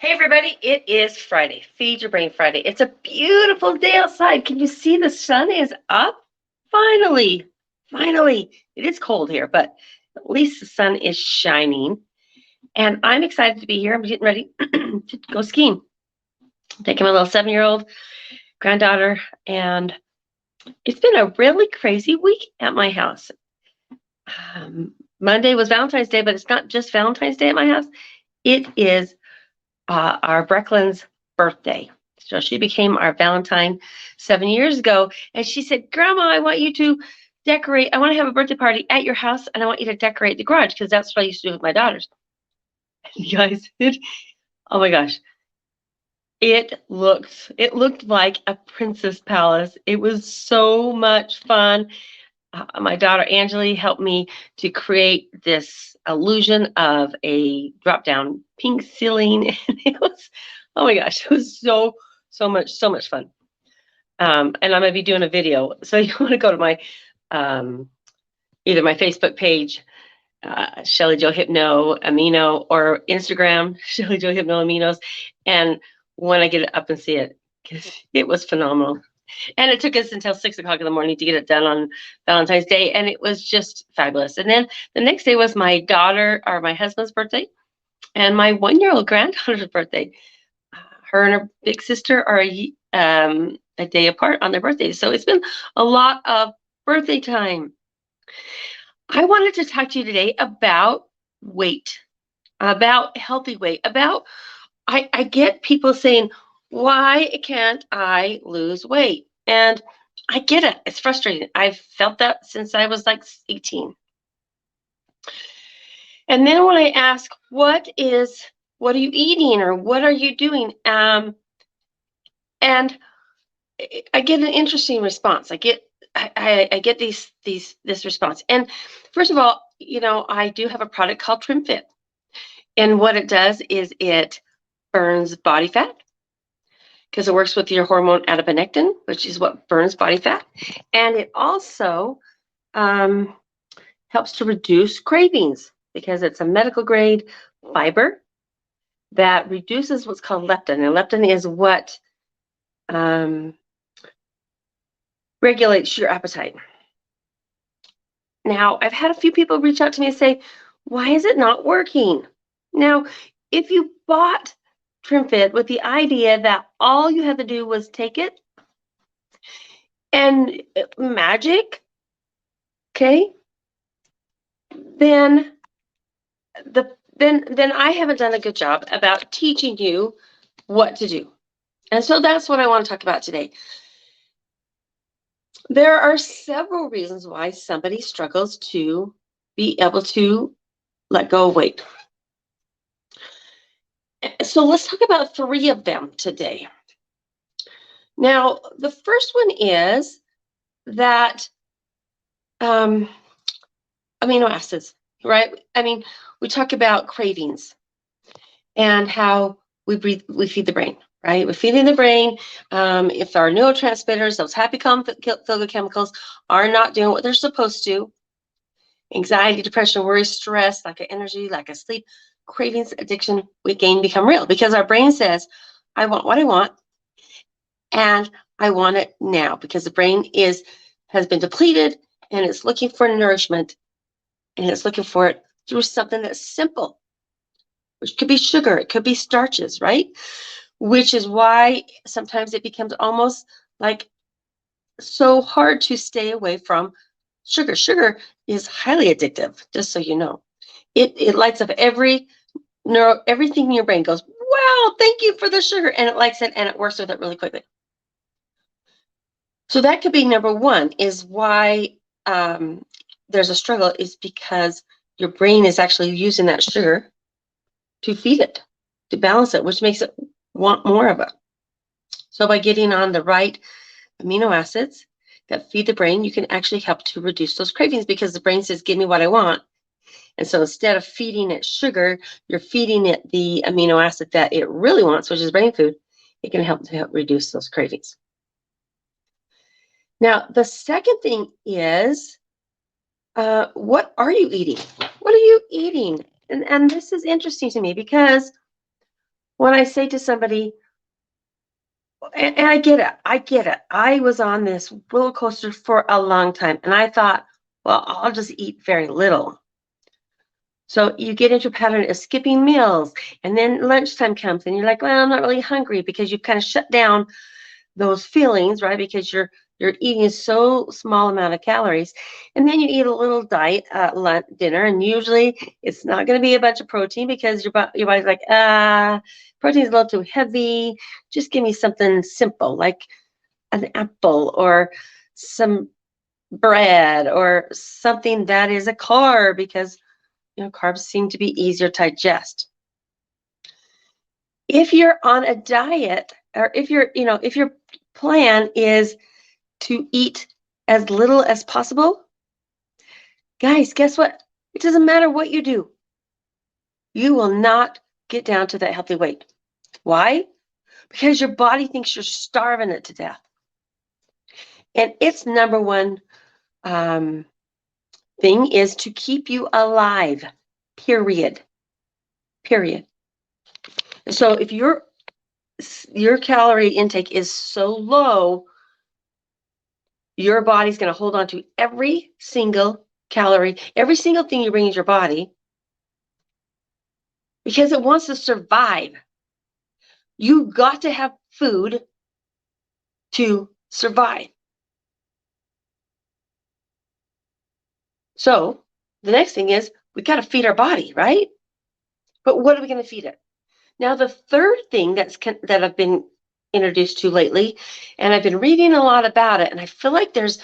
Hey everybody, it is Friday, Feed Your Brain Friday. It's a beautiful day outside. Can you see the sun is up? Finally, finally. It is cold here, but at least the sun is shining. And I'm excited to be here. I'm getting ready to go skiing. I'm taking my little 7-year-old granddaughter, and it's been a really crazy week at my house. Monday was Valentine's Day, but it's not just Valentine's Day at my house. It is our Brecklin's birthday. So she became our Valentine 7 years ago. And she said, Grandma, I want you to decorate. I want to have a birthday party at your house, and I want you to decorate the garage because that's what I used to do with my daughters. And you guys, oh my gosh. It looked like a princess palace. It was so much fun. My daughter Angeli helped me to create this illusion of a drop-down pink ceiling, and it was, oh my gosh, it was so much fun. And I'm gonna be doing a video, so you want to go to my either my Facebook page, Shelly Jo Hypno Amino, or Instagram, Shelly Jo Hypno Aminos, and when I get it up and see it, because it was phenomenal. And it took us until 6 o'clock in the morning to get it done on Valentine's Day. And it was just fabulous. And then the next day was my daughter or my husband's birthday and my 1-year-old granddaughter's birthday. Her and her big sister are a day apart on their birthdays. So it's been a lot of birthday time. I wanted to talk to you today about weight, about healthy weight, about I get people saying, why can't I lose weight? And I get it. It's frustrating. I've felt that since I was like 18. And then when I ask, what are you eating or what are you doing? And I get an interesting response. I get this response. And first of all, I do have a product called TrimFit. And what it does is it burns body fat because it works with your hormone adiponectin, which is what burns body fat. And it also helps to reduce cravings because it's a medical grade fiber that reduces what's called leptin. And leptin is what regulates your appetite. Now, I've had a few people reach out to me and say, why is it not working? Now, if you bought TrimFit with the idea that all you had to do was take it and magic, okay, then I haven't done a good job about teaching you what to do. And so that's what I want to talk about today. There are several reasons why somebody struggles to be able to let go of weight. So let's talk about 3 of them today. Now, the first one is that amino acids, right? I mean, we talk about cravings and how we feed the brain, right? We're feeding the brain. If our neurotransmitters, those happy feel-good chemicals, are not doing what they're supposed to, anxiety, depression, worry, stress, lack of energy, lack of sleep, cravings, addiction, weight gain become real because our brain says, I want what I want, and I want it now because the brain has been depleted and it's looking for nourishment, and it's looking for it through something that's simple, which could be sugar, it could be starches, right? Which is why sometimes it becomes almost like so hard to stay away from sugar. Sugar is highly addictive, just so you know. It lights up everything in your brain goes, wow, thank you for the sugar. And it likes it and it works with it really quickly. So that could be number one, is why there's a struggle, is because your brain is actually using that sugar to feed it, to balance it, which makes it want more of it. So by getting on the right amino acids that feed the brain, you can actually help to reduce those cravings because the brain says, give me what I want. And so instead of feeding it sugar, you're feeding it the amino acid that it really wants, which is brain food. It can help to help reduce those cravings. Now, the second thing is, what are you eating? What are you eating? And this is interesting to me because when I say to somebody, and I get it, I get it. I was on this roller coaster for a long time, and I thought, well, I'll just eat very little. So you get into a pattern of skipping meals, and then lunchtime comes, and you're like, well, I'm not really hungry because you've kind of shut down those feelings, right? Because you're eating so small amount of calories, and then you eat a little diet lunch, dinner, and usually it's not going to be a bunch of protein because your body's like, protein's a little too heavy. Just give me something simple like an apple or some bread or something that is a carb because carbs seem to be easier to digest. If you're on a diet, or if your plan is to eat as little as possible, guys, guess what? It doesn't matter what you do. You will not get down to that healthy weight. Why? Because your body thinks you're starving it to death. And its number one thing is to keep you alive, period. Period. So if your calorie intake is so low, your body's going to hold on to every single calorie, every single thing you bring into your body because it wants to survive. You got to have food to survive. So the next thing is we got to feed our body, right? But what are we going to feed it? Now, the third thing that I've been introduced to lately, and I've been reading a lot about it, and I feel like this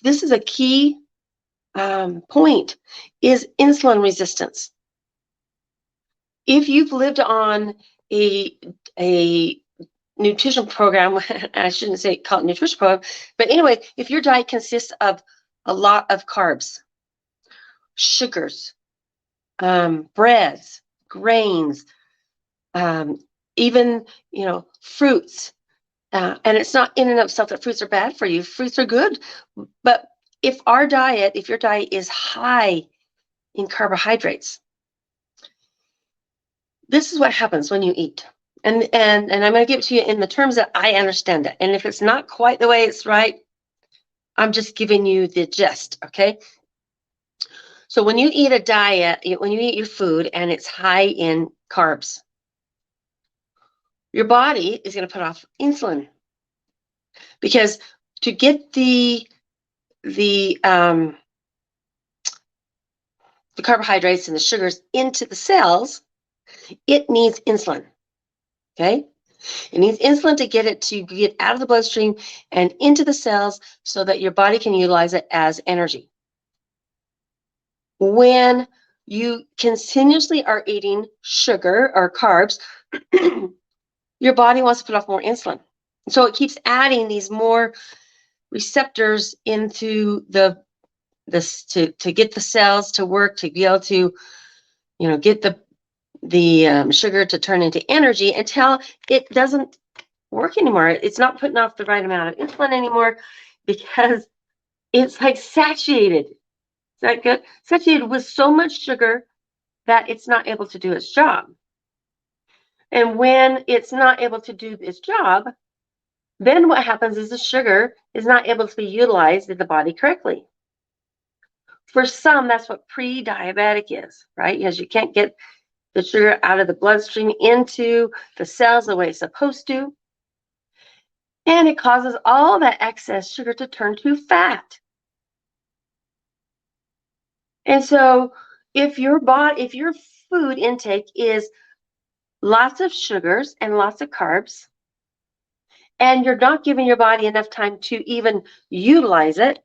is a key point, is insulin resistance. If you've lived on a nutrition program, I shouldn't say call it nutrition program, but anyway, if your diet consists of a lot of carbs, sugars, breads, grains, even fruits, and it's not in and of itself that fruits are bad for you. Fruits are good, but if your diet is high in carbohydrates, this is what happens when you eat. And I'm going to give it to you in the terms that I understand it. And if it's not quite the way it's right, I'm just giving you the gist, okay? So when you eat a diet, when you eat your food and it's high in carbs, your body is going to put off insulin because to get the carbohydrates and the sugars into the cells, it needs insulin, okay? It needs insulin to get out of the bloodstream and into the cells so that your body can utilize it as energy. When you continuously are eating sugar or carbs, your body wants to put off more insulin. So it keeps adding these more receptors into to get the cells to work, to be able to, get the sugar to turn into energy until it doesn't work anymore. It's not putting off the right amount of insulin anymore because it's like saturated. Is that good? Saturated with so much sugar that it's not able to do its job. And when it's not able to do its job, then what happens is the sugar is not able to be utilized in the body correctly. For some, that's what pre-diabetic is, right? Because you can't get the sugar out of the bloodstream into the cells the way it's supposed to. And it causes all that excess sugar to turn to fat. And so if your food intake is lots of sugars and lots of carbs, and you're not giving your body enough time to even utilize it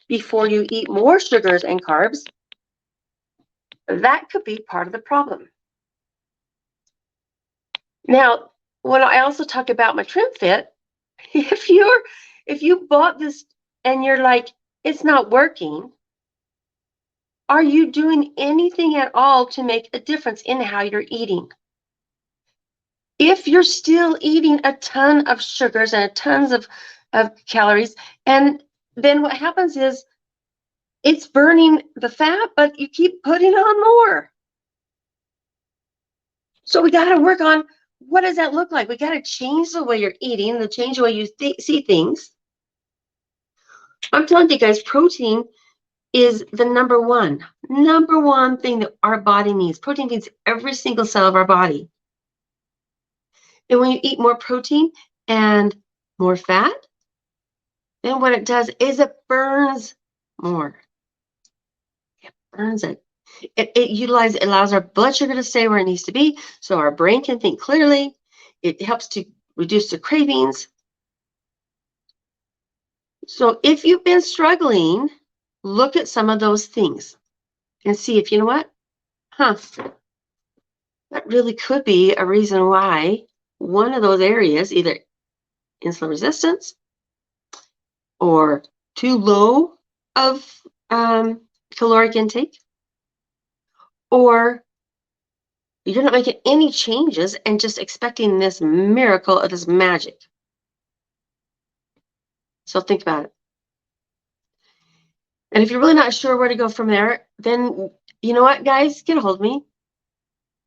before you eat more sugars and carbs, that could be part of the problem. Now, when I also talk about my Trim Fit, if you bought this and you're like, it's not working, are you doing anything at all to make a difference in how you're eating? If you're still eating a ton of sugars and tons of calories, and then what happens is it's burning the fat, but you keep putting on more. So we got to work on what does that look like? We got to change the way you're eating, the change the way you see things. I'm telling you guys, protein is the number one thing that our body needs. Protein feeds every single cell of our body. And when you eat more protein and more fat, then what it does is it burns more. It burns it. It allows our blood sugar to stay where it needs to be so our brain can think clearly. It helps to reduce the cravings. So if you've been struggling, look at some of those things and see if, you know what, that really could be a reason why one of those areas, either insulin resistance or too low of caloric intake, or you're not making any changes and just expecting this miracle or this magic. So think about it. And if you're really not sure where to go from there, then you know what, guys, get a hold of me.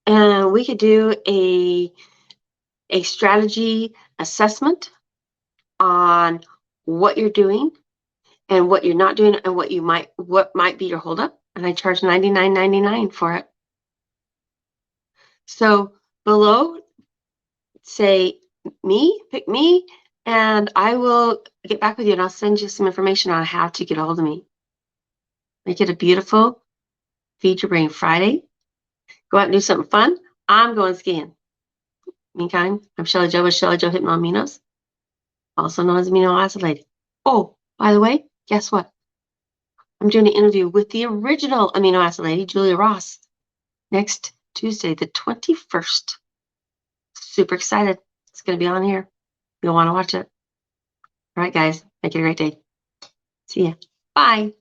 And we could do a strategy assessment on what you're doing and what you're not doing and what might be your holdup. And I charge $99.99 for it. So below, say pick me, and I will get back with you and I'll send you some information on how to get a hold of me. Make it a beautiful Feed Your Brain Friday. Go out and do something fun. I'm going skiing. Meantime, I'm Shelly Jo with Shelly Jo Hypno Aminos, also known as Amino Acid Lady. Oh, by the way, guess what? I'm doing an interview with the original Amino Acid Lady, Julia Ross, next Tuesday, the 21st. Super excited. It's going to be on here. You'll want to watch it. All right, guys. Make it a great day. See ya. Bye.